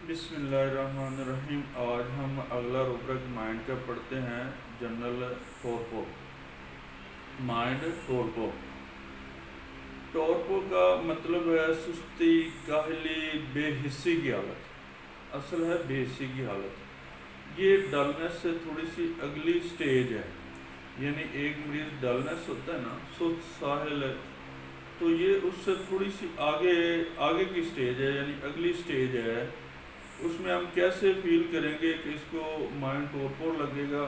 بسم اللہ الرحمن الرحیم۔ آج ہم اگلا روبرک مائنڈ کا پڑھتے ہیں، جنرل ٹورپو۔ مائنڈ ٹورپو کا مطلب ہے سستی، کاہلی، بے حسی کی حالت۔ اصل ہے بے حسی کی حالت۔ یہ ڈلنس سے تھوڑی سی اگلی سٹیج ہے، یعنی ایک مریض ڈلنس ہوتا ہے نا، سست ساحل ہے، تو یہ اس سے تھوڑی سی آگے کی سٹیج ہے، یعنی اگلی سٹیج ہے۔ اس میں ہم کیسے فیل کریں گے کہ اس کو مائنڈ ٹورپور لگے گا؟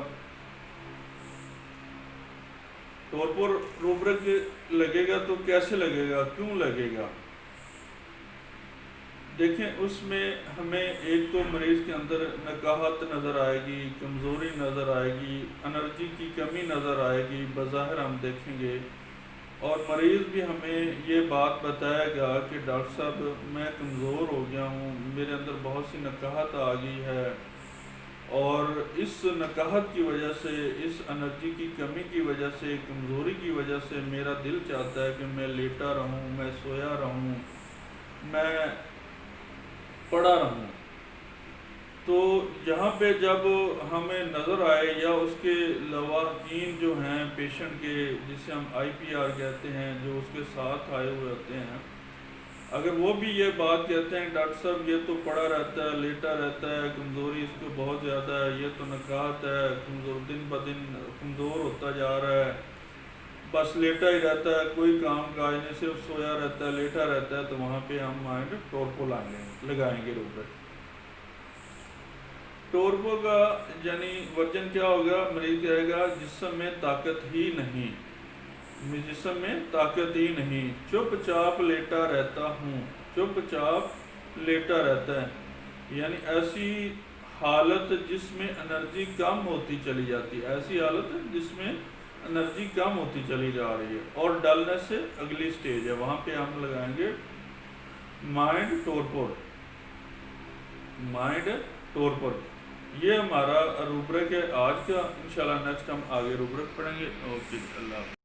ٹورپور روبرک لگے گا تو کیسے لگے گا، کیوں لگے گا؟ دیکھیں، اس میں ہمیں ایک تو مریض کے اندر نکاہت نظر آئے گی، کمزوری نظر آئے گی، انرجی کی کمی نظر آئے گی، بظاہر ہم دیکھیں گے۔ اور مریض بھی ہمیں یہ بات بتائے گا کہ ڈاکٹر صاحب میں کمزور ہو گیا ہوں، میرے اندر بہت سی نکاہت آ گئی ہے، اور اس نکاہت کی وجہ سے، اس انرجی کی کمی کی وجہ سے، کمزوری کی وجہ سے میرا دل چاہتا ہے کہ میں لیٹا رہوں، میں سویا رہوں، میں پڑا رہوں۔ تو یہاں پہ جب ہمیں نظر آئے، یا اس کے لواحقین جو ہیں پیشنٹ کے، جسے ہم آئی پی آر کہتے ہیں، جو اس کے ساتھ آئے ہوئے ہوتے ہیں، اگر وہ بھی یہ بات کہتے ہیں ڈاکٹر صاحب یہ تو پڑا رہتا ہے، لیٹا رہتا ہے، کمزوری اس کو بہت زیادہ ہے، یہ تو نکاہت ہے، دن بدن کمزور ہوتا جا رہا ہے، بس لیٹا ہی رہتا ہے، کوئی کام کاج نہیں، صرف سویا رہتا ہے، لیٹا رہتا ہے، تو وہاں پہ ہم مائنڈ ٹورپو لگائیں گے روبرک۔ ٹورپو کا یعنی ورژن کیا ہوگا؟ مریض کہے گا جسم میں طاقت ہی نہیں، جسم میں طاقت ہی نہیں، چپ چاپ لیٹا رہتا ہوں، چپ چاپ لیٹا رہتا ہے، یعنی ایسی حالت جس میں انرجی کم ہوتی چلی جاتی ہے، ایسی حالت جس میں انرجی کم ہوتی چلی جا رہی ہے، اور ڈلنس سے اگلی سٹیج ہے، وہاں پہ ہم لگائیں گے مائنڈ ٹورپور۔ مائنڈ ٹورپور یہ ہمارا روبرک ہے آج کا۔ انشاءاللہ نیکسٹ ہم آگے روبرک پڑھیں گے۔ اوکے، اللہ حافظ۔